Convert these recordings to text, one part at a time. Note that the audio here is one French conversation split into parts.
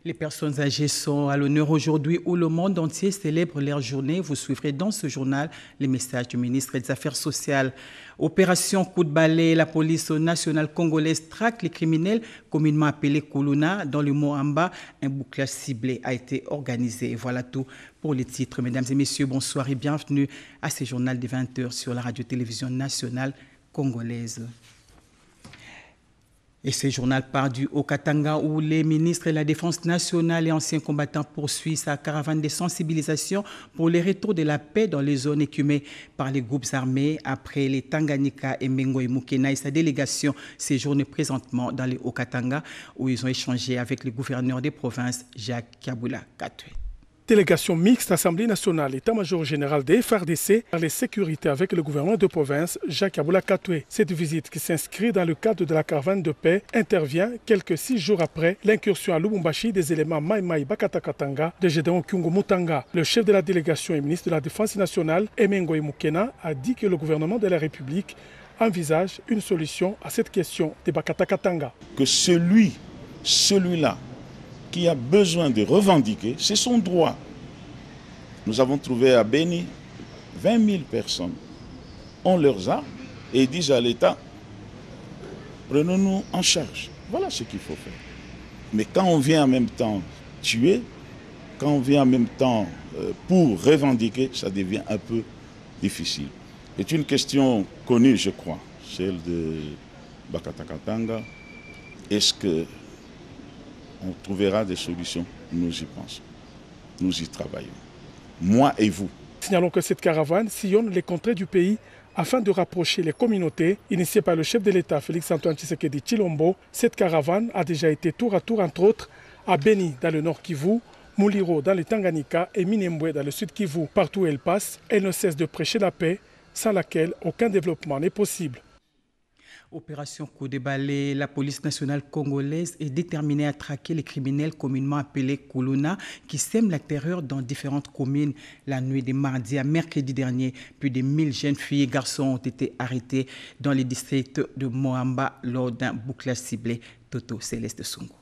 Les personnes âgées sont à l'honneur aujourd'hui où le monde entier célèbre leur journée. Vous suivrez dans ce journal les messages du ministre des Affaires sociales. Opération coup de balai, la police nationale congolaise traque les criminels communément appelés Kuluna. Dans le Moamba, un bouclage ciblé a été organisé. Et voilà tout pour les titres. Mesdames et messieurs, bonsoir et bienvenue à ce journal de 20h sur la radio-télévision nationale congolaise. Et ce journal part du Haut-Katanga où les ministres de la Défense nationale et anciens combattants poursuivent sa caravane de sensibilisation pour le retour de la paix dans les zones écumées par les groupes armés après les Tanganyika et Mengo et Mukena et sa délégation séjourne présentement dans le Haut-Katanga où ils ont échangé avec le gouverneur des provinces Jacques Kabula Katwe. Délégation mixte Assemblée nationale, état-major général des FARDC par les sécurités avec le gouverneur de province Jacques Kabula Katwe. Cette visite qui s'inscrit dans le cadre de la caravane de paix intervient quelques 6 jours après l'incursion à Lubumbashi des éléments Mai Mai Bakatakatanga de Gédéon Kyungo Mutanga. Le chef de la délégation et ministre de la Défense nationale, Emengo Mukena, a dit que le gouvernement de la République envisage une solution à cette question des Bakatakatanga. Que celui-là, qui a besoin de revendiquer, c'est son droit. Nous avons trouvé à Beni 20 000 personnes ont leurs armes et disent à l'État, prenons-nous en charge. Voilà ce qu'il faut faire. Mais quand on vient en même temps tuer, quand on vient en même temps pour revendiquer, ça devient un peu difficile. C'est une question connue, je crois, celle de Bakatakatanga. Est-ce que on trouvera des solutions? Nous y pensons. Nous y travaillons. Moi et vous. Signalons que cette caravane sillonne les contrées du pays afin de rapprocher les communautés. Initiée par le chef de l'État, Félix-Antoine Tshisekedi Tshilombo, cette caravane a déjà été tour à tour, entre autres, à Beni, dans le nord Kivu, Muliro, dans le Tanganyika et Minembwe, dans le sud Kivu. Partout où elle passe, elle ne cesse de prêcher la paix, sans laquelle aucun développement n'est possible. Opération coup de balai, la police nationale congolaise est déterminée à traquer les criminels communément appelés Kuluna qui sèment la terreur dans différentes communes. La nuit de mardi à mercredi dernier, plus de 1000 jeunes filles et garçons ont été arrêtés dans les districts de Moamba lors d'un bouclage ciblé. Toto Céleste Songo.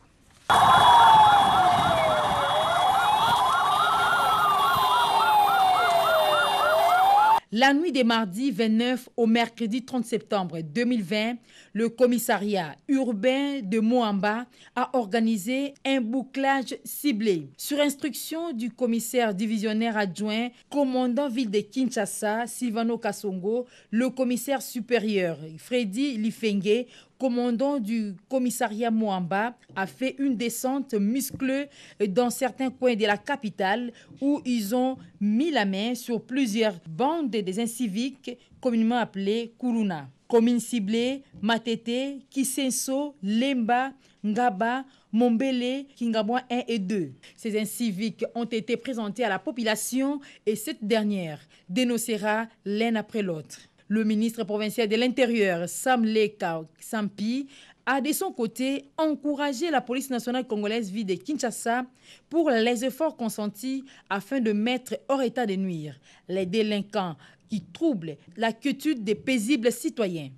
La nuit des mardis 29 au mercredi 30 septembre 2020, le commissariat urbain de Moamba a organisé un bouclage ciblé. Sur instruction du commissaire divisionnaire adjoint, commandant ville de Kinshasa, Silvano Kasongo, le commissaire supérieur Freddy Lifenge, commandant du commissariat Moamba, a fait une descente musclée dans certains coins de la capitale où ils ont mis la main sur plusieurs bandes des inciviques communément appelées Kuluna. Communes ciblées, Matete, Kisenso, Lemba, Ngaba, Mombele, Kingabwa 1 et 2. Ces inciviques ont été présentés à la population et cette dernière dénoncera l'un après l'autre. Le ministre provincial de l'Intérieur, Sam Leka Sampi, a de son côté encouragé la police nationale congolaise ville de Kinshasa pour les efforts consentis afin de mettre hors état de nuire les délinquants qui troublent la quiétude des paisibles citoyens.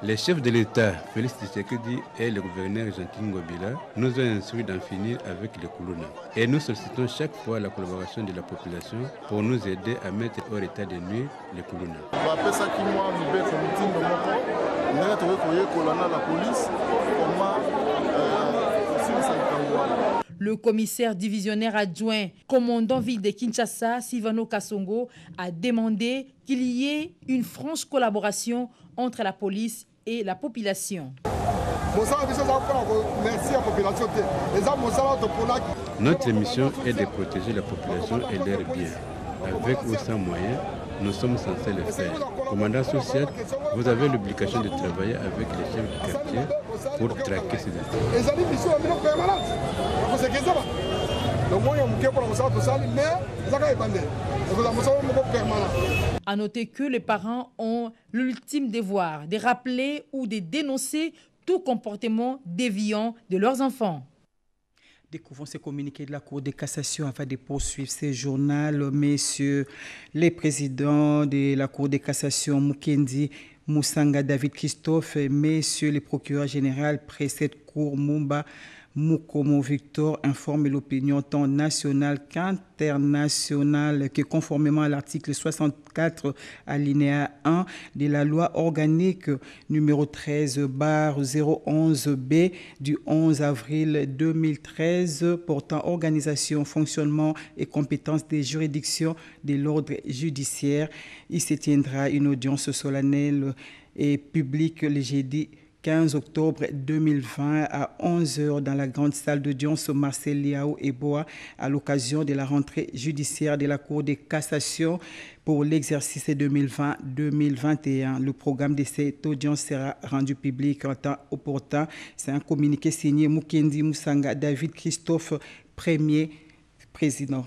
Les chefs de l'État, Félix Tshisekedi et le gouverneur Jean-Claude Ngobila, nous ont instruit d'en finir avec les Kuluna. Et nous sollicitons chaque fois la collaboration de la population pour nous aider à mettre hors état de nuire les Kuluna. Le commissaire divisionnaire adjoint, commandant ville de Kinshasa, Silvano Kasongo, a demandé qu'il y ait une franche collaboration entre la police et la population. Notre mission est de protéger la population et leurs biens. Avec ou sans moyens, nous sommes censés le faire. Commandant social, vous avez l'obligation de travailler avec les chefs du quartier pour traquer ces incidents. À noter que les parents ont l'ultime devoir de rappeler ou de dénoncer tout comportement déviant de leurs enfants. Découvrons ces communiqués de la Cour de cassation afin de poursuivre ces journaux. Messieurs les présidents de la Cour de cassation, Mukendi Moussanga David Christophe et messieurs les procureurs généraux près cette cour Mumba Mukomo Victor informe l'opinion tant nationale qu'internationale que conformément à l'article 64 alinéa 1 de la loi organique numéro 13/011B du 11 avril 2013 portant organisation, fonctionnement et compétences des juridictions de l'ordre judiciaire, il se tiendra une audience solennelle et publique le jeudi 15 octobre 2020 à 11h dans la grande salle d'audience Marcel Liao Eboa à l'occasion de la rentrée judiciaire de la Cour de cassation pour l'exercice 2020-2021. Le programme de cette audience sera rendu public en temps opportun. C'est un communiqué signé Mukendi Moussanga David Christophe, premier président.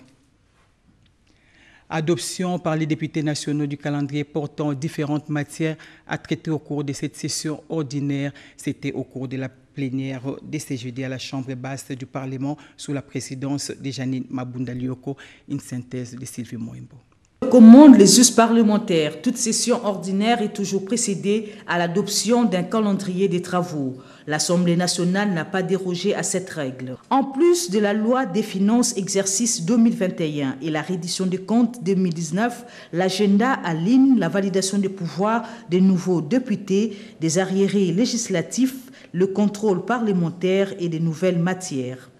Adoption par les députés nationaux du calendrier portant différentes matières à traiter au cours de cette session ordinaire. C'était au cours de la plénière de ce jeudi à la Chambre basse du Parlement sous la présidence de Janine Mabunda Lioko. Une synthèse de Sylvie Moimbo. Commande les us parlementaires, toute session ordinaire est toujours précédée à l'adoption d'un calendrier des travaux. L'Assemblée nationale n'a pas dérogé à cette règle. En plus de la loi des finances exercice 2021 et la reddition des comptes 2019, l'agenda aligne la validation des pouvoirs des nouveaux députés, des arriérés législatifs, le contrôle parlementaire et des nouvelles matières.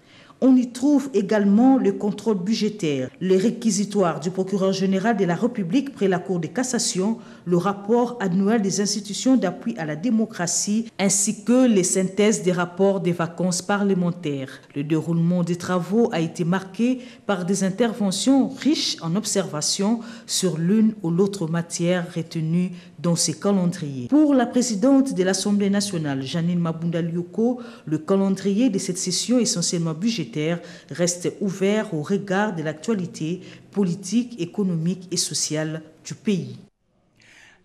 On y trouve également le contrôle budgétaire, les réquisitoires du procureur général de la République près la Cour de cassation, le rapport annuel des institutions d'appui à la démocratie, ainsi que les synthèses des rapports des vacances parlementaires. Le déroulement des travaux a été marqué par des interventions riches en observations sur l'une ou l'autre matière retenue dans ces calendriers. Pour la présidente de l'Assemblée nationale, Janine Mabunda Lioko, le calendrier de cette session essentiellement budgétaire reste ouvert au regard de l'actualité politique, économique et sociale du pays.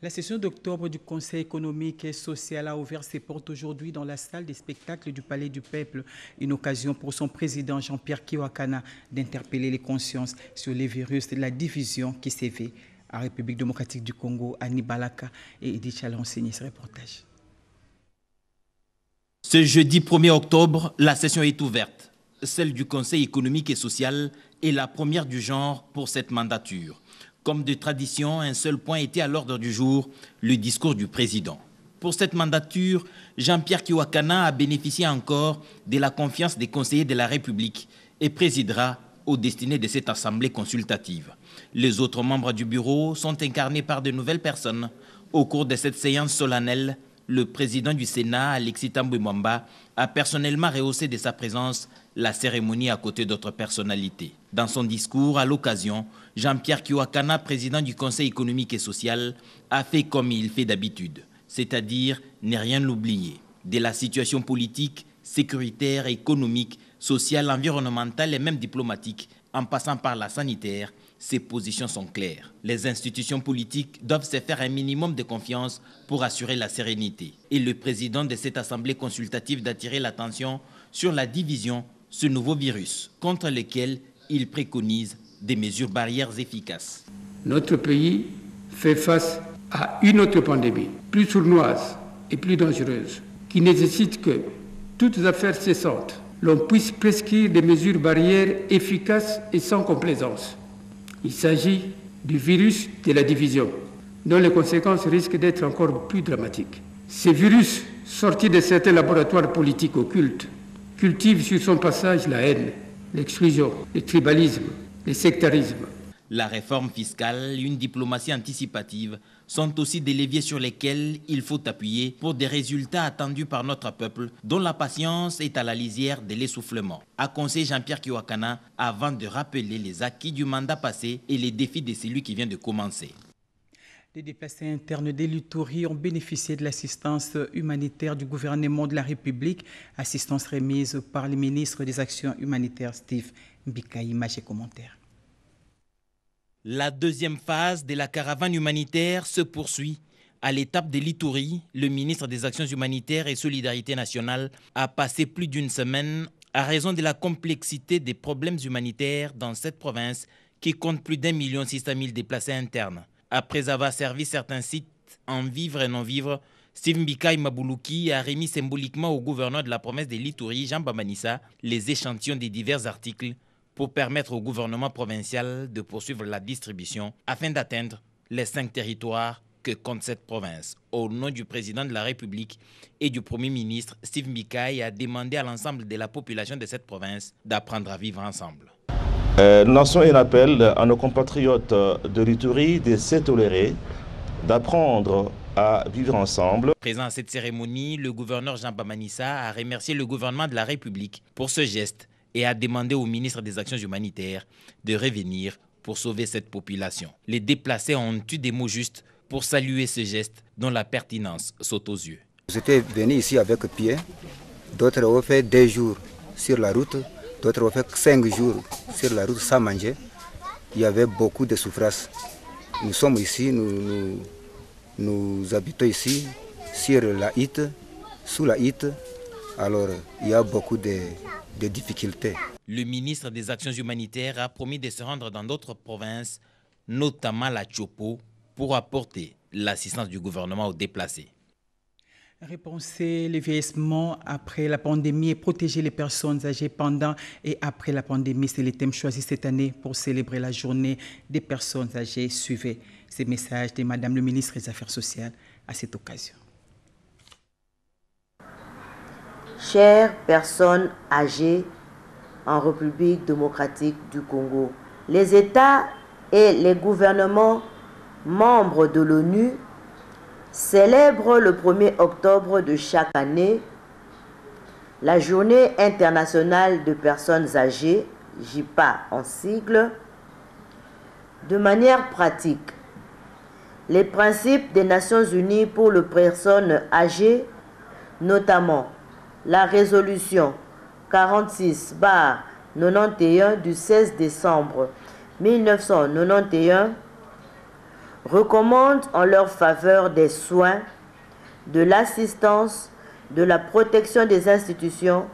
La session d'octobre du Conseil économique et social a ouvert ses portes aujourd'hui dans la salle des spectacles du Palais du Peuple. Une occasion pour son président Jean-Pierre Kiwakana d'interpeller les consciences sur les virus de la division qui sévit à République démocratique du Congo. Annie Balaka et Edith Chala ont signé ce reportage. Ce jeudi 1er octobre, la session est ouverte. Celle du Conseil économique et social est la première du genre pour cette mandature. Comme de tradition, un seul point était à l'ordre du jour, le discours du président. Pour cette mandature, Jean-Pierre Kiwakana a bénéficié encore de la confiance des conseillers de la République et présidera aux destinées de cette assemblée consultative. Les autres membres du bureau sont incarnés par de nouvelles personnes. Au cours de cette séance solennelle, le président du Sénat, Alexis Tambwe Mwamba, a personnellement rehaussé de sa présence la cérémonie à côté d'autres personnalités. Dans son discours, à l'occasion, Jean-Pierre Kiwakana, président du Conseil économique et social, a fait comme il fait d'habitude, c'est-à-dire ne rien oublier. De la situation politique, sécuritaire, économique, sociale, environnementale et même diplomatique, en passant par la sanitaire, ses positions sont claires. Les institutions politiques doivent se faire un minimum de confiance pour assurer la sérénité. Et le président de cette assemblée consultative d'attirer l'attention sur la division, ce nouveau virus, contre lequel il préconise des mesures barrières efficaces. Notre pays fait face à une autre pandémie, plus sournoise et plus dangereuse, qui nécessite que, toutes affaires cessantes, l'on puisse prescrire des mesures barrières efficaces et sans complaisance. Il s'agit du virus de la division, dont les conséquences risquent d'être encore plus dramatiques. Ces virus, sortis de certains laboratoires politiques occultes, cultivent sur son passage la haine, l'exclusion, le tribalisme, le sectarisme. La réforme fiscale, une diplomatie anticipative sont aussi des leviers sur lesquels il faut appuyer pour des résultats attendus par notre peuple dont la patience est à la lisière de l'essoufflement, a conseillé Jean-Pierre Kiwakana avant de rappeler les acquis du mandat passé et les défis de celui qui vient de commencer. Les déplacés internes de l'Ituri ont bénéficié de l'assistance humanitaire du gouvernement de la République, assistance remise par le ministre des Actions humanitaires Steve Mbikaï. Image et commentaires. La deuxième phase de la caravane humanitaire se poursuit. À l'étape de l'Ituri, le ministre des Actions humanitaires et Solidarité nationale a passé plus d'une semaine à raison de la complexité des problèmes humanitaires dans cette province qui compte plus d'1,6 million de déplacés internes. Après avoir servi certains sites geste en vivre et non-vivre, Steve Mbikai Mabuluki a remis symboliquement au gouverneur de la province de l'Ituri, Jean Bambanissa, les échantillons des divers articles pour permettre au gouvernement provincial de poursuivre la distribution afin d'atteindre les 5 territoires que compte cette province. Au nom du président de la République et du Premier ministre, Steve Mbikai a demandé à l'ensemble de la population de cette province d'apprendre à vivre ensemble. Nous lançons un appel à nos compatriotes de l'Ituri de se tolérer, d'apprendre à vivre ensemble. Présent à cette cérémonie, le gouverneur Jean Bambanissa a remercié le gouvernement de la République pour ce geste et a demandé au ministre des Actions humanitaires de revenir pour sauver cette population. Les déplacés ont eu des mots justes pour saluer ce geste dont la pertinence saute aux yeux. J'étais venu ici avec pied, d'autres ont fait 2 jours sur la route, d'autres ont fait 5 jours sur la route sans manger. Il y avait beaucoup de souffrance. Nous sommes ici, nous habitons ici, sur la Hite, sous la Hite, alors il y a beaucoup de difficultés. Le ministre des Actions humanitaires a promis de se rendre dans d'autres provinces, notamment la Tchopo, pour apporter l'assistance du gouvernement aux déplacés. Repenser le vieillissement après la pandémie et protéger les personnes âgées pendant et après la pandémie, c'est le thème choisi cette année pour célébrer la journée des personnes âgées. Suivez ces messages de Madame le ministre des Affaires sociales à cette occasion. Chères personnes âgées en République démocratique du Congo, les États et les gouvernements membres de l'ONU célèbrent le 1er octobre de chaque année la Journée internationale de personnes âgées, JIPA en sigle. De manière pratique, les principes des Nations Unies pour les personnes âgées, notamment la résolution 46/91 du 16 décembre 1991, recommandent en leur faveur des soins, de l'assistance, de la protection des institutions,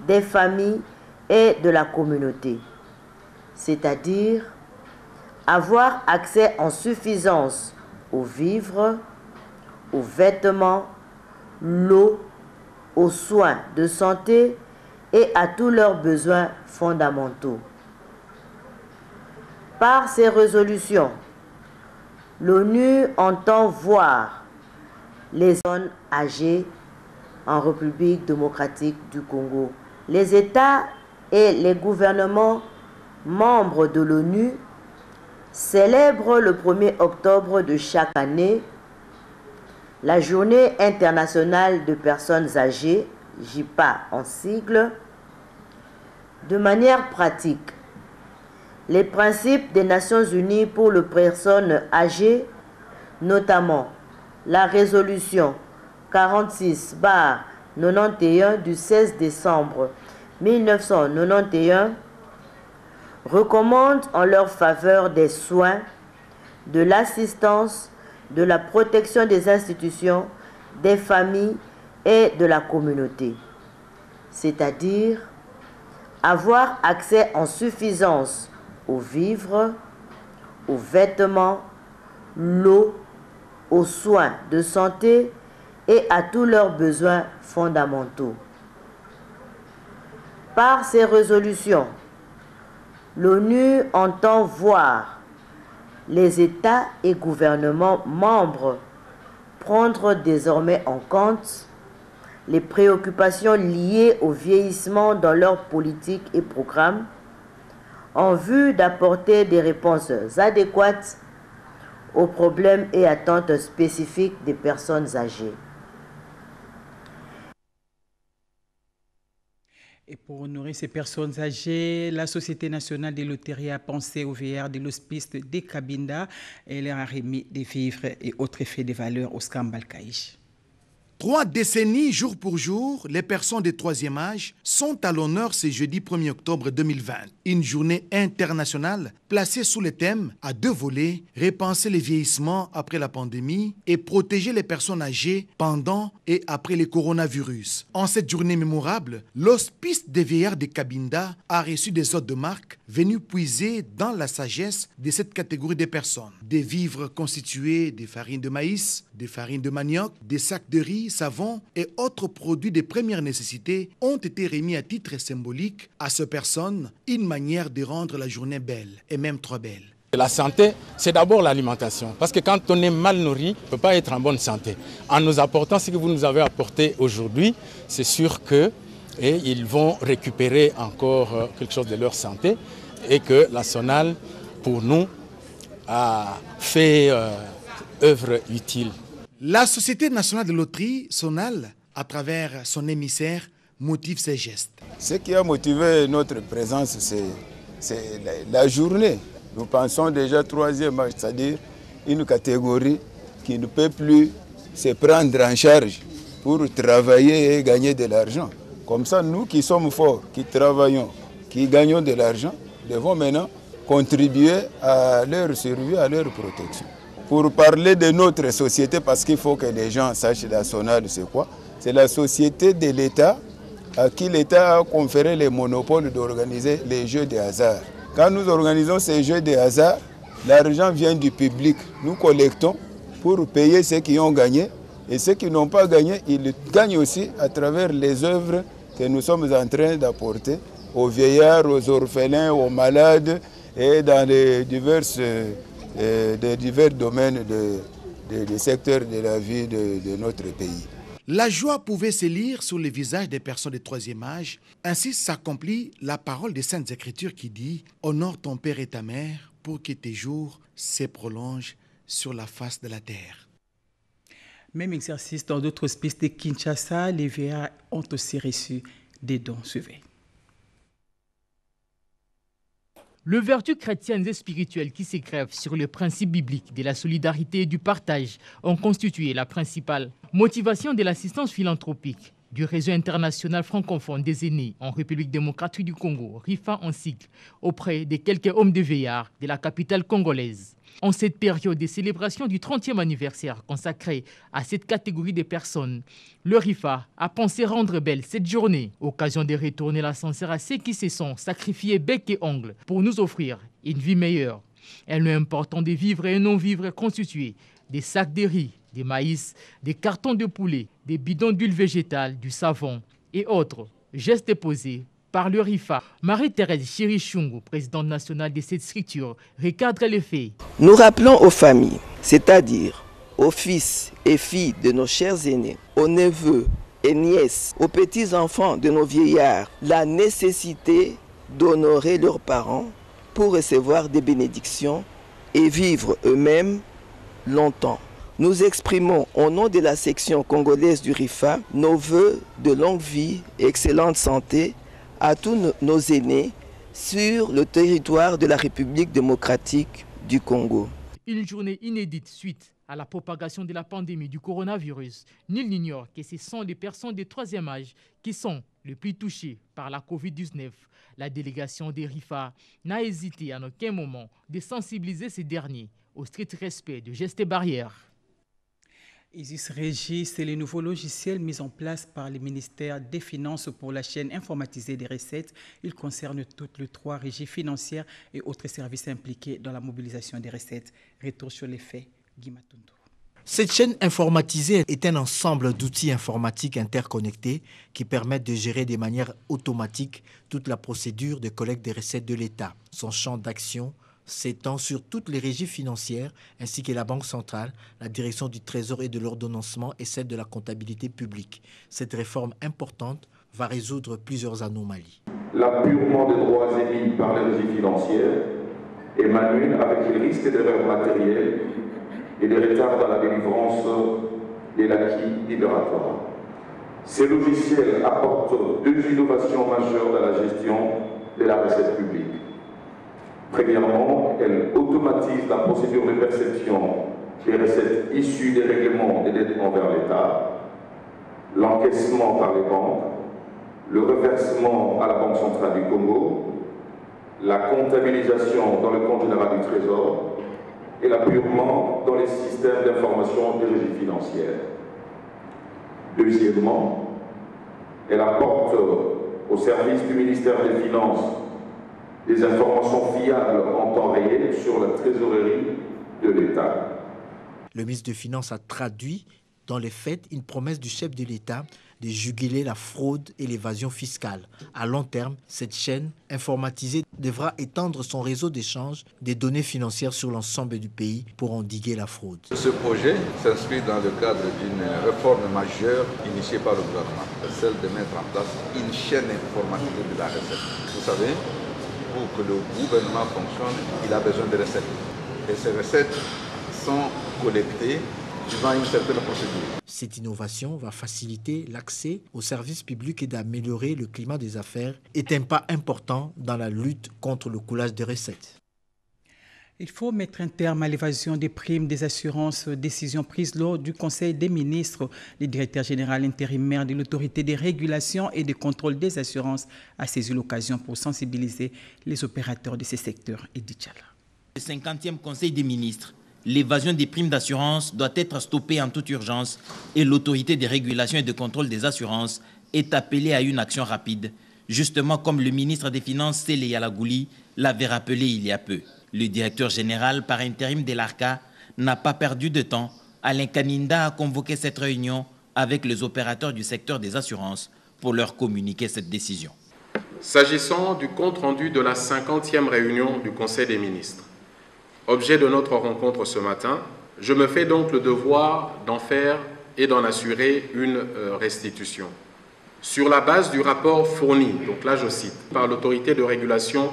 des familles et de la communauté. C'est-à-dire avoir accès en suffisance aux vivres, aux vêtements, l'eau, aux soins de santé et à tous leurs besoins fondamentaux. Par ces résolutions, l'ONU entend voir les personnes âgées en République démocratique du Congo. Les États et les gouvernements membres de l'ONU célèbrent le 1er octobre de chaque année la Journée internationale de personnes âgées, JIPA en sigle. De manière pratique, les principes des Nations Unies pour les personnes âgées, notamment la résolution 46/91 du 16 décembre 1991, recommandent en leur faveur des soins, de l'assistance, de la protection des institutions, des familles et de la communauté. C'est-à-dire avoir accès en suffisance aux vivres, aux vêtements, l'eau, aux soins de santé et à tous leurs besoins fondamentaux. Par ces résolutions, l'ONU entend voir les États et gouvernements membres prendre désormais en compte les préoccupations liées au vieillissement dans leurs politiques et programmes en vue d'apporter des réponses adéquates aux problèmes et attentes spécifiques des personnes âgées. Et pour honorer ces personnes âgées, la Société nationale des loteries a pensé au VR de l'hospice de Cabinda et leur a remis des vivres et autres effets de valeur au Scambalkaïch. 3 décennies, jour pour jour, les personnes de troisième âge sont à l'honneur ce jeudi 1er octobre 2020. Une journée internationale placée sous le thème à 2 volets, repenser le vieillissement après la pandémie et protéger les personnes âgées pendant et après le coronavirus. En cette journée mémorable, l'hospice des vieillards de Cabinda a reçu des hôtes de marque venus puiser dans la sagesse de cette catégorie de personnes. Des vivres constitués de farine de maïs, de farine de manioc, des sacs de riz, savon et autres produits de première nécessité ont été remis à titre symbolique à ces personnes, une manière de rendre la journée belle et même trop belle. La santé, c'est d'abord l'alimentation. Parce que quand on est mal nourri, on ne peut pas être en bonne santé. En nous apportant ce que vous nous avez apporté aujourd'hui, c'est sûr qu'ils vont récupérer encore quelque chose de leur santé et que la SONAL, pour nous, a fait œuvre utile. La Société nationale de loterie, SONAL, à travers son émissaire, motive ses gestes. Ce qui a motivé notre présence, c'est la journée. Nous pensons déjà 3e âge, c'est-à-dire une catégorie qui ne peut plus se prendre en charge pour travailler et gagner de l'argent. Comme ça, nous qui sommes forts, qui travaillons, qui gagnons de l'argent, devons maintenant contribuer à leur survie, à leur protection. Pour parler de notre société, parce qu'il faut que les gens sachent la SONAL, c'est quoi? C'est la société de l'État à qui l'État a conféré le monopole d'organiser les jeux de hasard. Quand nous organisons ces jeux de hasard, l'argent vient du public. Nous collectons pour payer ceux qui ont gagné et ceux qui n'ont pas gagné, ils gagnent aussi à travers les œuvres que nous sommes en train d'apporter aux vieillards, aux orphelins, aux malades et dans les divers domaines des secteurs de la vie de notre pays. La joie pouvait se lire sur les visages des personnes de troisième âge. Ainsi s'accomplit la parole des Saintes Écritures qui dit « Honore ton père et ta mère pour que tes jours se prolongent sur la face de la terre ». Même exercice dans d'autres hospices de Kinshasa, les VA ont aussi reçu des dons. Suivez. Les vertus chrétiennes et spirituelles qui s'égrèvent sur le principe biblique de la solidarité et du partage ont constitué la principale motivation de l'assistance philanthropique du réseau international francophone des aînés en République démocratique du Congo, RIFA en cycle, auprès de quelques hommes de vieillards de la capitale congolaise. En cette période de célébration du 30e anniversaire consacré à cette catégorie de personnes, le RIFA a pensé rendre belle cette journée, occasion de retourner l'ascenseur à ceux qui se sont sacrifiés bec et ongles pour nous offrir une vie meilleure. Un lieu important de vivre et non-vivre constitué des sacs de riz, des maïs, des cartons de poulet, des bidons d'huile végétale, du savon et autres gestes posés par le RIFA. Marie-Thérèse Chirichungu, présidente nationale de cette structure, recadre les faits. Nous rappelons aux familles, c'est-à-dire aux fils et filles de nos chers aînés, aux neveux et nièces, aux petits-enfants de nos vieillards, la nécessité d'honorer leurs parents pour recevoir des bénédictions et vivre eux-mêmes longtemps. Nous exprimons au nom de la section congolaise du RIFA nos vœux de longue vie et excellente santé à tous nos aînés sur le territoire de la République démocratique du Congo. Une journée inédite suite à la propagation de la pandémie du coronavirus. Nul n'ignore que ce sont les personnes de troisième âge qui sont les plus touchées par la Covid-19. La délégation des RIFA n'a hésité à aucun moment de sensibiliser ces derniers au strict respect de gestes et barrières. Isis Régie, c'est le nouveau logiciel mis en place par le ministère des Finances pour la chaîne informatisée des recettes. Il concerne toutes les 3 régies financières et autres services impliqués dans la mobilisation des recettes. Retour sur les faits, Guy Matundu. Cette chaîne informatisée est un ensemble d'outils informatiques interconnectés qui permettent de gérer de manière automatique toute la procédure de collecte des recettes de l'État. Son champ d'action s'étend sur toutes les régies financières ainsi que la Banque centrale, la direction du Trésor et de l'ordonnancement et celle de la comptabilité publique. Cette réforme importante va résoudre plusieurs anomalies. L'appurement des droits émis par les régies financières est manuel avec les risques d'erreurs matérielles et des retards dans la délivrance de l'acquis libératoire. Ces logiciels apportent 2 innovations majeures dans la gestion de la recette publique. Premièrement, elle automatise la procédure de perception des recettes issues des règlements des dettes envers l'État. l'encaissement par les banques, le reversement à la Banque centrale du Congo, la comptabilisation dans le compte général du Trésor et l'appurement dans les systèmes d'information des régies financières. Deuxièmement, elle apporte au service du ministère des Finances des informations fiables en temps réel sur la trésorerie de l'État. Le ministre des Finances a traduit dans les faits une promesse du chef de l'État de juguler la fraude et l'évasion fiscale. À long terme, cette chaîne informatisée devra étendre son réseau d'échange des données financières sur l'ensemble du pays pour endiguer la fraude. Ce projet s'inscrit dans le cadre d'une réforme majeure initiée par le gouvernement, celle de mettre en place une chaîne informatisée de la recette. Vous savez, pour que le gouvernement fonctionne, il a besoin de recettes. Et ces recettes sont collectées suivant une certaine procédure. Cette innovation va faciliter l'accès aux services publics et d'améliorer le climat des affaires, est un pas important dans la lutte contre le coulage des recettes. Il faut mettre un terme à l'évasion des primes des assurances, décision prise lors du Conseil des ministres. Le directeur général intérimaire de l'autorité des régulations et des contrôles des assurances a saisi l'occasion pour sensibiliser les opérateurs de ces secteurs. Edith Chala. Le 50e Conseil des ministres, l'évasion des primes d'assurance doit être stoppée en toute urgence et l'autorité des régulations et de contrôle des assurances est appelée à une action rapide, justement comme le ministre des Finances, Sele Yalagouli, l'avait rappelé il y a peu. Le directeur général par intérim de l'ARCA n'a pas perdu de temps. Alain Kaninda a convoqué cette réunion avec les opérateurs du secteur des assurances pour leur communiquer cette décision. S'agissant du compte-rendu de la 50e réunion du Conseil des ministres, objet de notre rencontre ce matin, je me fais donc le devoir d'en faire et d'en assurer une restitution. Sur la base du rapport fourni, donc là je cite, par l'autorité de régulation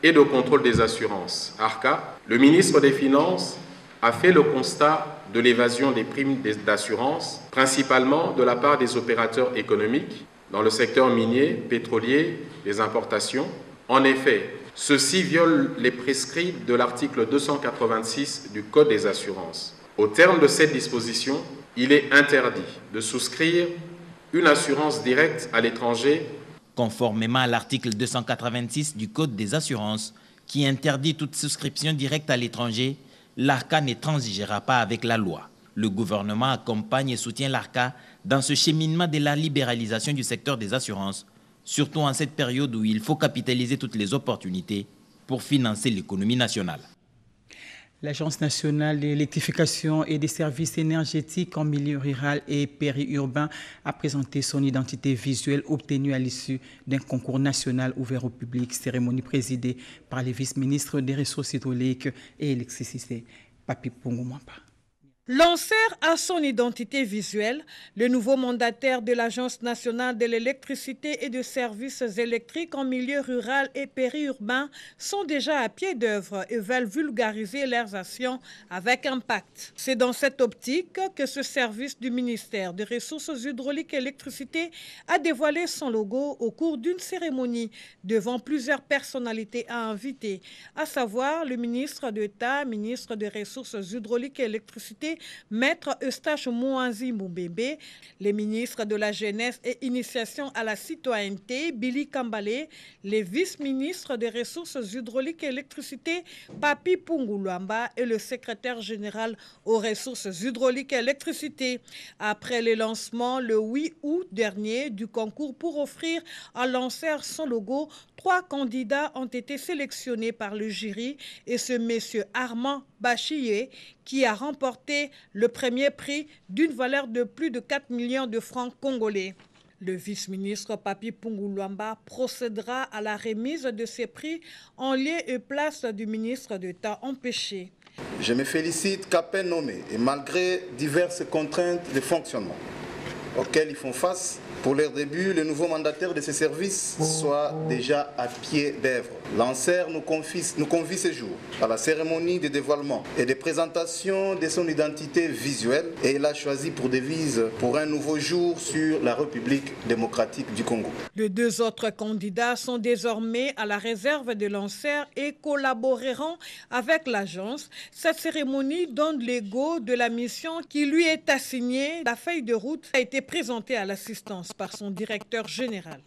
et de contrôle des assurances, ARCA, le ministre des Finances a fait le constat de l'évasion des primes d'assurance, principalement de la part des opérateurs économiques dans le secteur minier, pétrolier, des importations. En effet, ceux-ci violent les prescrits de l'article 286 du Code des assurances. Au terme de cette disposition, il est interdit de souscrire une assurance directe à l'étranger. Conformément à l'article 286 du Code des assurances, qui interdit toute souscription directe à l'étranger, l'ARCA ne transigera pas avec la loi. Le gouvernement accompagne et soutient l'ARCA dans ce cheminement de la libéralisation du secteur des assurances, surtout en cette période où il faut capitaliser toutes les opportunités pour financer l'économie nationale. L'Agence nationale de l'électrification et des services énergétiques en milieu rural et périurbain a présenté son identité visuelle obtenue à l'issue d'un concours national ouvert au public, cérémonie présidée par le vice-ministre des Ressources hydrauliques et électricité, Papi Pongomwamba. Lanceur à son identité visuelle, le nouveau mandataire de l'Agence nationale de l'électricité et de services électriques en milieu rural et périurbain sont déjà à pied d'œuvre et veulent vulgariser leurs actions avec impact. C'est dans cette optique que ce service du ministère des Ressources hydrauliques et électricité a dévoilé son logo au cours d'une cérémonie devant plusieurs personnalités à inviter, à savoir le ministre d'État, ministre des Ressources hydrauliques et électricité, Maître Eustache Mouanzi Moubébé, les ministres de la Jeunesse et Initiation à la Citoyenneté, Billy Kambale, les vice-ministres des Ressources hydrauliques et électricité, Papi Punguluamba, et le secrétaire général aux Ressources hydrauliques et électricité. Après le lancement le 8 août dernier du concours pour offrir à lanceur son logo, 3 candidats ont été sélectionnés par le jury et ce monsieur Armand Bachillé qui a remporté le premier prix d'une valeur de plus de 4 millions de francs congolais. Le vice-ministre Papi Punguluamba procédera à la remise de ces prix en lieu et place du ministre d'État empêché. Je me félicite qu'à peine nommés et malgré diverses contraintes de fonctionnement auxquelles ils font face, pour leur début, le nouveau mandataire de ces services soit déjà à pied d'œuvre. L'ANSER nous convie ce jour à la cérémonie de dévoilement et de présentation de son identité visuelle et il a choisi pour devise pour un nouveau jour sur la République démocratique du Congo. Les deux autres candidats sont désormais à la réserve de l'ANSER et collaboreront avec l'agence. Cette cérémonie donne le go de la mission qui lui est assignée. La feuille de route a été présentée à l'assistance par son directeur général.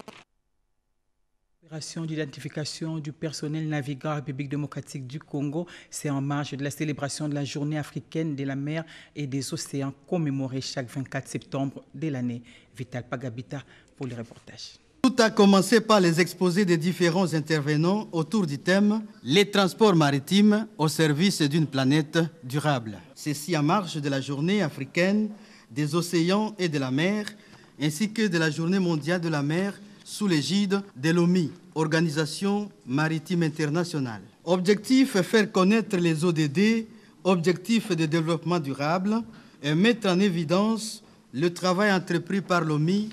L'opération d'identification du personnel navigant en République démocratique du Congo, c'est en marge de la célébration de la journée africaine de la mer et des océans commémorée chaque 24 septembre de l'année. Vital Pagabita pour le reportage. Tout a commencé par les exposés des différents intervenants autour du thème « Les transports maritimes au service d'une planète durable ». Ceci en marge de la journée africaine des océans et de la mer, ainsi que de la journée mondiale de la mer sous l'égide de l'OMI, Organisation maritime internationale. Objectif, faire connaître les ODD, objectifs de développement durable, et mettre en évidence le travail entrepris par l'OMI,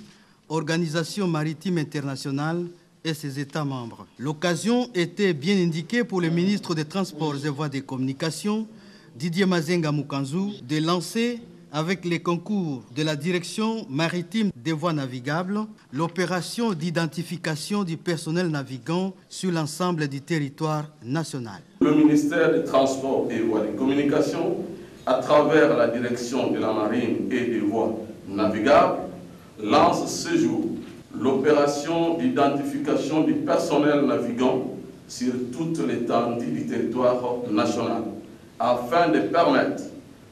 Organisation maritime internationale, et ses États membres. L'occasion était bien indiquée pour le ministre des Transports et Voies de Communication, Didier Mazenga Mukanzu, de lancer avec les concours de la Direction maritime des voies navigables, l'opération d'identification du personnel navigant sur l'ensemble du territoire national. Le ministère des Transports et Voies de Communication, à travers la Direction de la Marine et des voies navigables, lance ce jour l'opération d'identification du personnel navigant sur toute l'étendue du territoire national, afin de permettre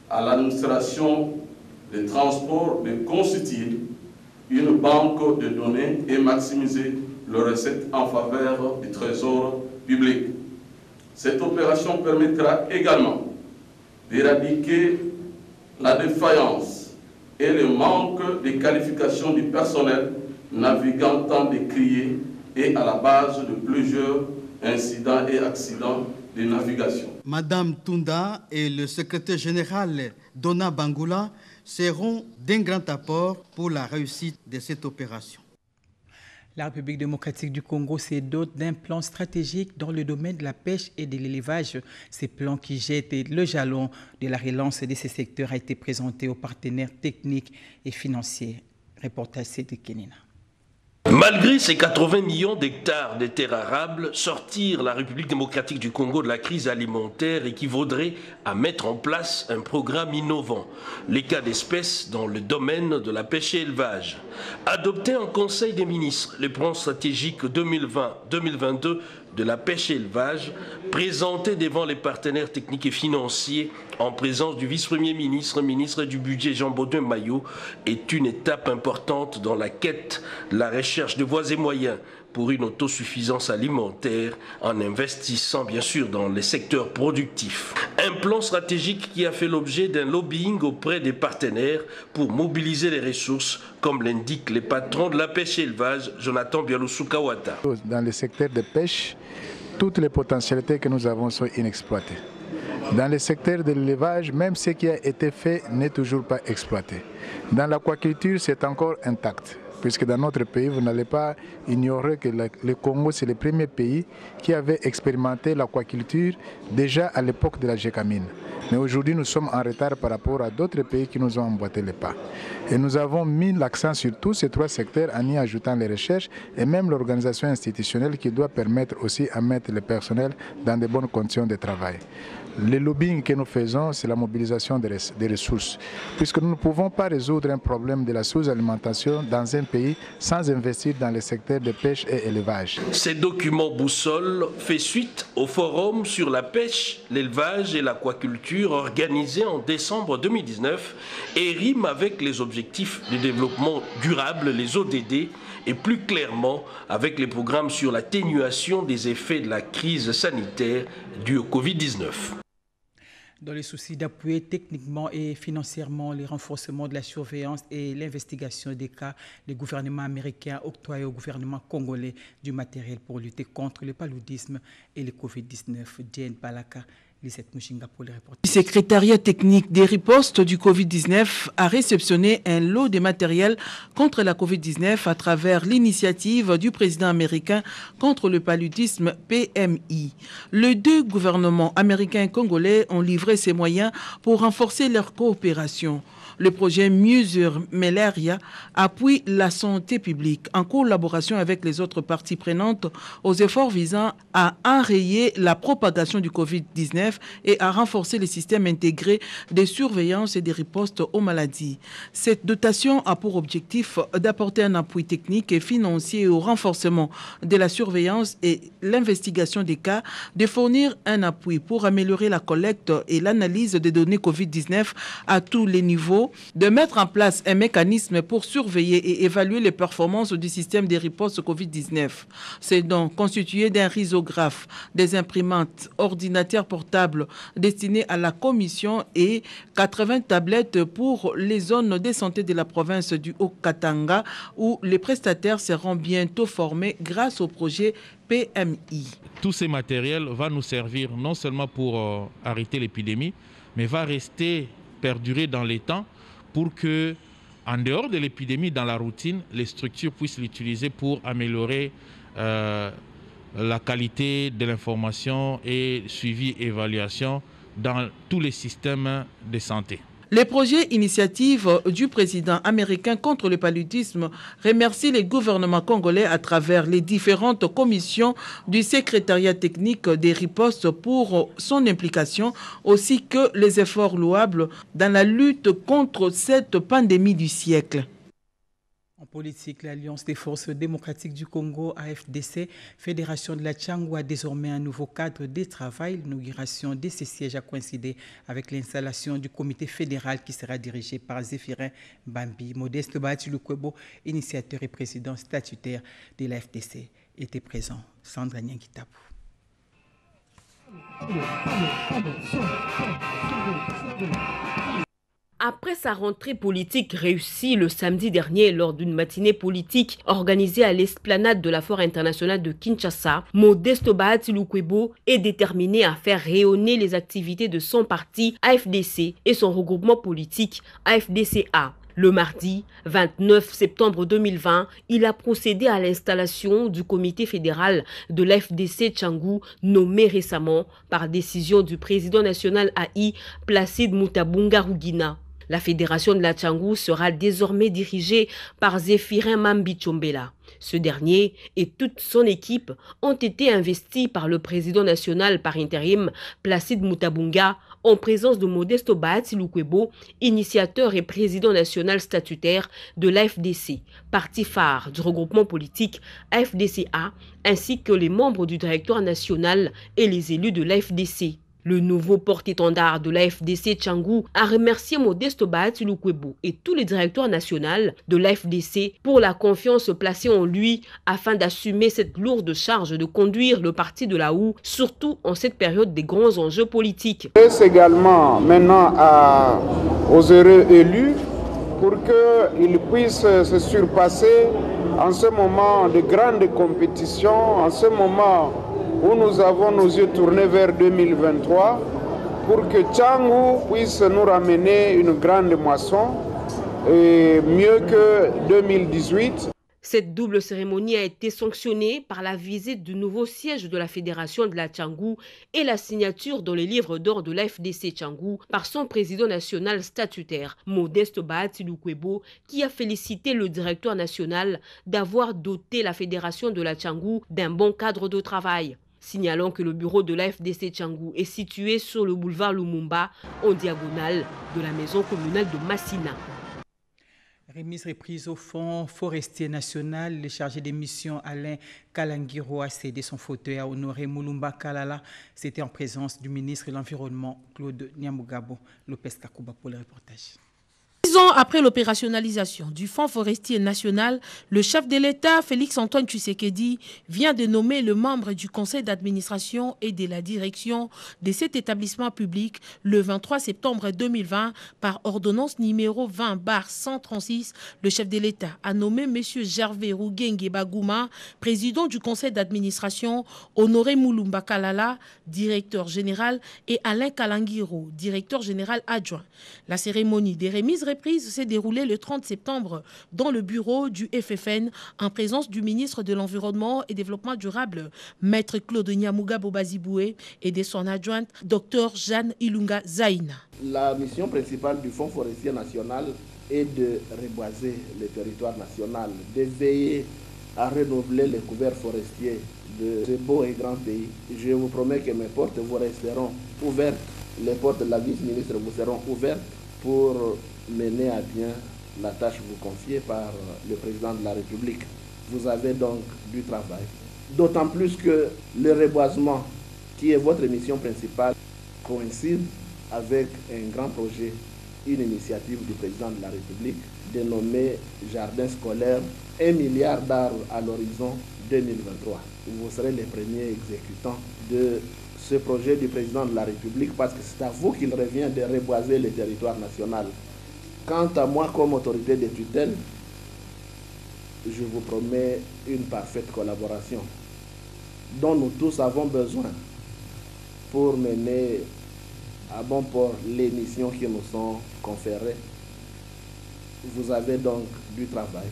à l'administration des transports de constituer une banque de données et maximiser les recettes en faveur du trésor public. Cette opération permettra également d'éradiquer la défaillance et le manque de qualification du personnel navigant tant décrié et à la base de plusieurs incidents et accidents de navigation. Madame Tunda et le secrétaire général Donna Bangula seront d'un grand apport pour la réussite de cette opération. La République démocratique du Congo se dote d'un plan stratégique dans le domaine de la pêche et de l'élevage. Ce plan qui jette le jalon de la relance de ces secteurs a été présenté aux partenaires techniques et financiers. Reportage de Kenina. Malgré ces 80 millions d'hectares de terres arables, sortir la République démocratique du Congo de la crise alimentaire équivaudrait à mettre en place un programme innovant, les cas d'espèce dans le domaine de la pêche et élevage. Adopté en Conseil des ministres, le plan stratégique 2020-2022 de la pêche et élevage, présenté devant les partenaires techniques et financiers en présence du vice-premier ministre, ministre du budget Jean Baudouin Maillot, est une étape importante dans la quête, la recherche de voies et moyens pour une autosuffisance alimentaire en investissant bien sûr dans les secteurs productifs. Un plan stratégique qui a fait l'objet d'un lobbying auprès des partenaires pour mobiliser les ressources, comme l'indiquent les patrons de la pêche et élevage, Jonathan Bialoussou-Kawata. Dans le secteur de pêche, toutes les potentialités que nous avons sont inexploitées. Dans le secteur de l'élevage, même ce qui a été fait n'est toujours pas exploité. Dans l'aquaculture, c'est encore intact, puisque dans notre pays, vous n'allez pas ignorer que le Congo, c'est le premier pays qui avait expérimenté l'aquaculture déjà à l'époque de la Gécamine. Mais aujourd'hui, nous sommes en retard par rapport à d'autres pays qui nous ont emboîté les pas. Et nous avons mis l'accent sur tous ces trois secteurs en y ajoutant les recherches et même l'organisation institutionnelle qui doit permettre aussi à mettre le personnel dans de bonnes conditions de travail. Le lobbying que nous faisons, c'est la mobilisation des ressources, puisque nous ne pouvons pas résoudre un problème de la sous-alimentation dans un pays sans investir dans les secteurs de pêche et élevage. Ces documents boussole fait suite au forum sur la pêche, l'élevage et l'aquaculture organisé en décembre 2019 et rime avec les objectifs de développement durable, les ODD, et plus clairement avec les programmes sur l'atténuation des effets de la crise sanitaire due au Covid-19. Dans le souci d'appuyer techniquement et financièrement le renforcement de la surveillance et l'investigation des cas, le gouvernement américain octroie au gouvernement congolais du matériel pour lutter contre le paludisme et le Covid-19. Diane Palaka Lisette Mouchinga pour les reportages. Le secrétariat technique des ripostes du Covid-19 a réceptionné un lot de matériel contre la Covid-19 à travers l'initiative du président américain contre le paludisme PMI. Les deux gouvernements américains et congolais ont livré ces moyens pour renforcer leur coopération. Le projet Mesure Malaria appuie la santé publique en collaboration avec les autres parties prenantes aux efforts visant à enrayer la propagation du Covid-19 et à renforcer les systèmes intégrés de surveillance et de riposte aux maladies. Cette dotation a pour objectif d'apporter un appui technique et financier au renforcement de la surveillance et l'investigation des cas, de fournir un appui pour améliorer la collecte et l'analyse des données Covid-19 à tous les niveaux, de mettre en place un mécanisme pour surveiller et évaluer les performances du système de riposte Covid-19. C'est donc constitué d'un risographe, des imprimantes, ordinateurs portables destinés à la commission et 80 tablettes pour les zones de santé de la province du Haut-Katanga où les prestataires seront bientôt formés grâce au projet PMI. Tous ces matériels vont nous servir non seulement pour arrêter l'épidémie, mais va rester perdurer dans les temps pour que, en dehors de l'épidémie, dans la routine, les structures puissent l'utiliser pour améliorer la qualité de l'information et suivi et évaluation dans tous les systèmes de santé. Les projets initiatives du président américain contre le paludisme remercient les gouvernements congolais à travers les différentes commissions du secrétariat technique des ripostes pour son implication, ainsi que les efforts louables dans la lutte contre cette pandémie du siècle. En politique, l'Alliance des forces démocratiques du Congo, AFDC, Fédération de la Tchangou, a désormais un nouveau cadre de travail. L'inauguration de ces sièges a coïncidé avec l'installation du comité fédéral qui sera dirigé par Zéphirin Bambi. Modeste Bahati-Lukwebo, initiateur et président statutaire de l'AFDC, était présent. Sandra Nyankitabou. Après sa rentrée politique réussie le samedi dernier lors d'une matinée politique organisée à l'esplanade de la Foire internationale de Kinshasa, Modeste Bahati-Lukwebo est déterminé à faire rayonner les activités de son parti AFDC et son regroupement politique AFDCA. Le mardi 29 septembre 2020, il a procédé à l'installation du comité fédéral de l'AFDC Tchangou, nommé récemment par décision du président national AI, Placide Mutabunga Rugina. La fédération de la Tchangou sera désormais dirigée par Zéphirin Mambi Tchombela. Ce dernier et toute son équipe ont été investis par le président national par intérim Placide Mutabunga en présence de Modeste Bahati-Lukwebo, initiateur et président national statutaire de l'AFDC, parti phare du regroupement politique AFDCA, ainsi que les membres du directoire national et les élus de l'AFDC. Le nouveau porte-étendard de l'AFDC Tchangou a remercié Modeste Bahati-Lukwebo et tous les directeurs nationaux de l'AFDC pour la confiance placée en lui afin d'assumer cette lourde charge de conduire le parti de la OU, surtout en cette période des grands enjeux politiques. C'est également maintenant aux heureux élus pour qu'ils puissent se surpasser en ce moment de grande compétition, en ce moment où nous avons nos yeux tournés vers 2023 pour que Tchangou puisse nous ramener une grande moisson et mieux que 2018. Cette double cérémonie a été sanctionnée par la visite du nouveau siège de la Fédération de la Tchangou et la signature dans les livres d'or de l'AFDC Tchangou par son président national statutaire, Modeste Bahati-Lukwebo, qui a félicité le directeur national d'avoir doté la Fédération de la Tchangou d'un bon cadre de travail. Signalons que le bureau de l'AFDC Tchangou est situé sur le boulevard Lumumba, en diagonale de la maison communale de Massina. Remise reprise au Fonds forestier national, le chargé des missions Alain Kalangiro a cédé son fauteuil à Honoré Moulumba Kalala. C'était en présence du ministre de l'Environnement Claude Nyamugabo. Lopez Kakouba pour le reportage. Mise ans après l'opérationnalisation du Fonds forestier national, le chef de l'État, Félix-Antoine Tshisekedi, vient de nommer le membre du conseil d'administration et de la direction de cet établissement public le 23 septembre 2020 par ordonnance numéro 20/136. Le chef de l'État a nommé M. Gervais Rugenge Bagouma, président du conseil d'administration, Honoré Moulumba Kalala, directeur général, et Alain Kalangiro, directeur général adjoint. La cérémonie des remises reprise s'est déroulée le 30 septembre dans le bureau du FFN en présence du ministre de l'Environnement et Développement durable, Maître Claude Nyamuga Bobaziboué, et de son adjointe, Dr Jeanne Ilunga Zaina. La mission principale du Fonds forestier national est de reboiser le territoire national, de veiller à renouveler les couverts forestiers de ce beau et grand pays. Je vous promets que mes portes vous resteront ouvertes, les portes de la vice-ministre vous seront ouvertes pour mener à bien la tâche vous confiée par le président de la République. Vous avez donc du travail. D'autant plus que le reboisement, qui est votre mission principale, coïncide avec un grand projet, une initiative du président de la République, dénommé Jardin scolaire, 1 milliard d'arbres à l'horizon 2023. Vous serez les premiers exécutants de ce projet du président de la République parce que c'est à vous qu'il revient de reboiser le territoire national. Quant à moi, comme autorité de tutelle, je vous promets une parfaite collaboration dont nous tous avons besoin pour mener à bon port les missions qui nous sont conférées. Vous avez donc du travail.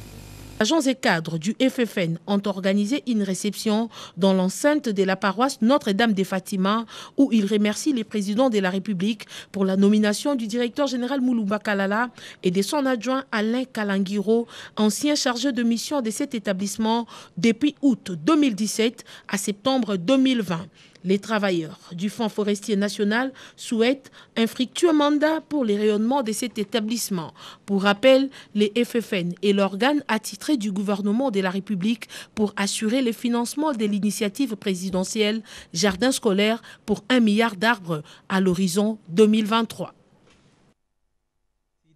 Agents et cadres du FFN ont organisé une réception dans l'enceinte de la paroisse Notre-Dame de Fatima où ils remercient le président de la République pour la nomination du directeur général Moulumba Kalala et de son adjoint Alain Kalangiro, ancien chargé de mission de cet établissement depuis août 2017 à septembre 2020. Les travailleurs du Fonds forestier national souhaitent un fructueux mandat pour le rayonnement de cet établissement. Pour rappel, les FFN est l'organe attitré du gouvernement de la République pour assurer le financement de l'initiative présidentielle Jardin scolaire pour 1 milliard d'arbres à l'horizon 2023.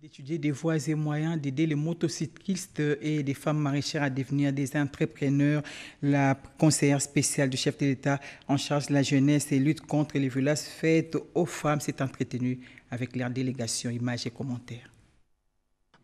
D'étudier des voies et moyens d'aider les motocyclistes et des femmes maraîchères à devenir des entrepreneurs. La conseillère spéciale du chef de l'État en charge de la jeunesse et lutte contre les violences faites aux femmes s'est entretenue avec leur délégation. Images et commentaires.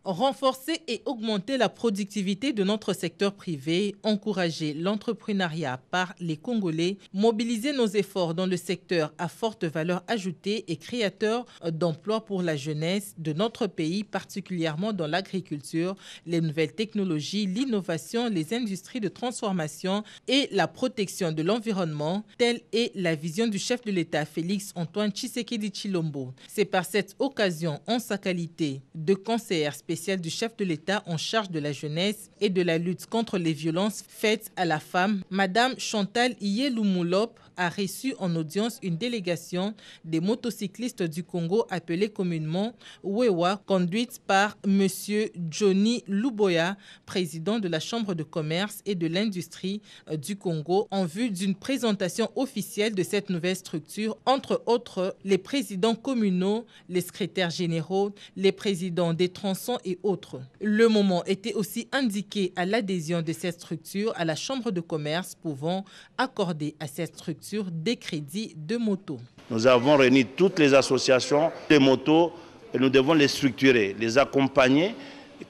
Renforcer et augmenter la productivité de notre secteur privé, encourager l'entrepreneuriat par les Congolais, mobiliser nos efforts dans le secteur à forte valeur ajoutée et créateur d'emplois pour la jeunesse de notre pays, particulièrement dans l'agriculture, les nouvelles technologies, l'innovation, les industries de transformation et la protection de l'environnement, telle est la vision du chef de l'État Félix-Antoine Tshisekedi Tshilombo. C'est par cette occasion, en sa qualité de conseillère spéciale du chef de l'État en charge de la jeunesse et de la lutte contre les violences faites à la femme, Madame Chantal Iyelumulop a reçu en audience une délégation des motocyclistes du Congo appelée communément Wewa, conduite par Monsieur Johnny Luboya, président de la Chambre de commerce et de l'industrie du Congo, en vue d'une présentation officielle de cette nouvelle structure, entre autres les présidents communaux, les secrétaires généraux, les présidents des tronçons et autres. Le moment était aussi indiqué à l'adhésion de cette structure à la Chambre de commerce pouvant accorder à cette structure des crédits de moto. Nous avons réuni toutes les associations de motos et nous devons les structurer, les accompagner,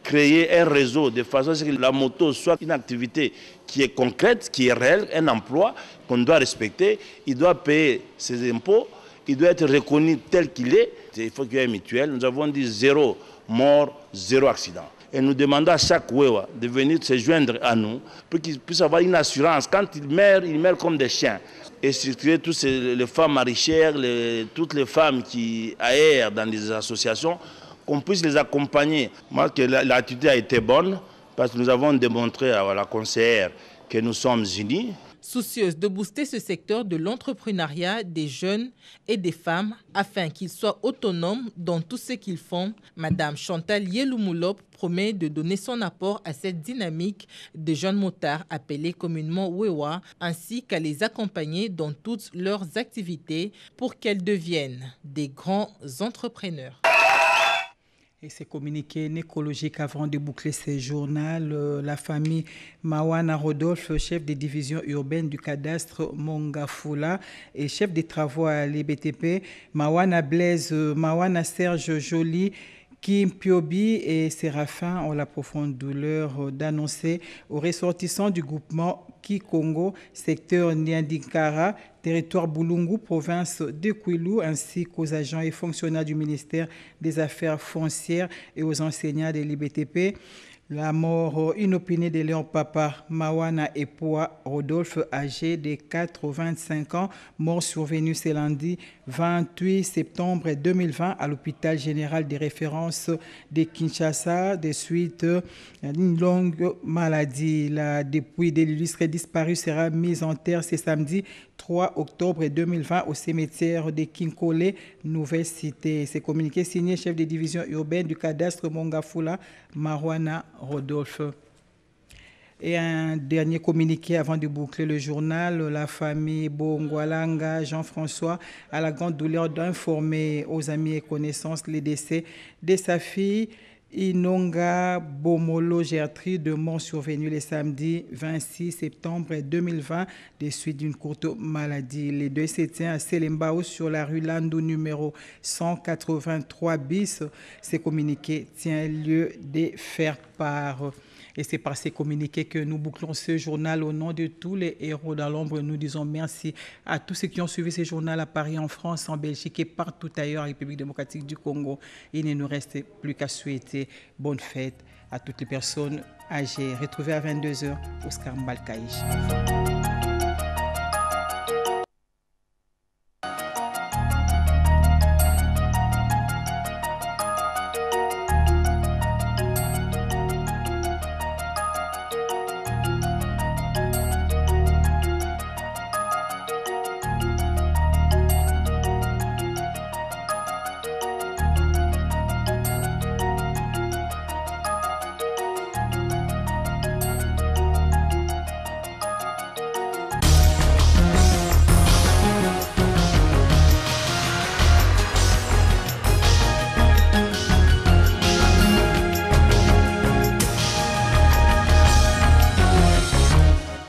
créer un réseau de façon à ce que la moto soit une activité qui est concrète, qui est réelle, un emploi qu'on doit respecter. Il doit payer ses impôts, il doit être reconnu tel qu'il est. Il faut qu'il y ait une mutuelle. Nous avons dit 0 mort, 0 accident. Et nous demandons à chaque Wewa de venir se joindre à nous pour qu'il puisse avoir une assurance. Quand il meurt comme des chiens. Et structurer toutes les femmes maraîchères, toutes les femmes qui aèrent dans des associations, qu'on puisse les accompagner. Moi, que l'attitude a été bonne, parce que nous avons démontré à la conseillère que nous sommes unis. Soucieuse de booster ce secteur de l'entrepreneuriat des jeunes et des femmes afin qu'ils soient autonomes dans tout ce qu'ils font, Madame Chantal Iyelumulop promet de donner son apport à cette dynamique des jeunes motards appelés communément Wewa, ainsi qu'à les accompagner dans toutes leurs activités pour qu'elles deviennent des grands entrepreneurs. Et c'est communiqué écologique avant de boucler ce journal. La famille Mawana Rodolphe, chef des divisions urbaines du cadastre Mongafula et chef des travaux à l'IBTP, Mawana Blaise, Mawana Serge Joly, Kim Piobi et Séraphin ont la profonde douleur d'annoncer aux ressortissants du groupement Kikongo, secteur Nyandikara, territoire Boulungu, province de Kwilu, ainsi qu'aux agents et fonctionnaires du ministère des Affaires foncières et aux enseignants de l'IBTP, la mort inopinée de Léon Papa Mawana Epoa Rodolphe, âgé de 85 ans, mort survenu ce lundi 28 septembre 2020 à l'hôpital général des références de Kinshasa, de suite d'une longue maladie. La dépouille de l'illustre disparu sera mise en terre ce samedi 3 octobre 2020 au cimetière de Kinkole, Nouvelle Cité. C'est communiqué signé chef de division urbaine du cadastre Mongafula, Mawana Rodolphe. Et un dernier communiqué avant de boucler le journal, la famille Bongwalanga Jean-François a la grande douleur d'informer aux amis et connaissances les décès de sa fille Inonga Bomolo Gertrude, de mort survenue le samedi 26 septembre 2020 des suites d'une courte maladie. Les deux se tiennent à Selembao sur la rue Landou numéro 183 bis. Ce communiqué tient lieu de faire part. Et c'est par ces communiqués que nous bouclons ce journal. Au nom de tous les héros dans l'ombre, nous disons merci à tous ceux qui ont suivi ce journal à Paris, en France, en Belgique et partout ailleurs en République démocratique du Congo. Il ne nous reste plus qu'à souhaiter bonne fête à toutes les personnes âgées. Retrouvez à 22h Oscar Mbalkaïch.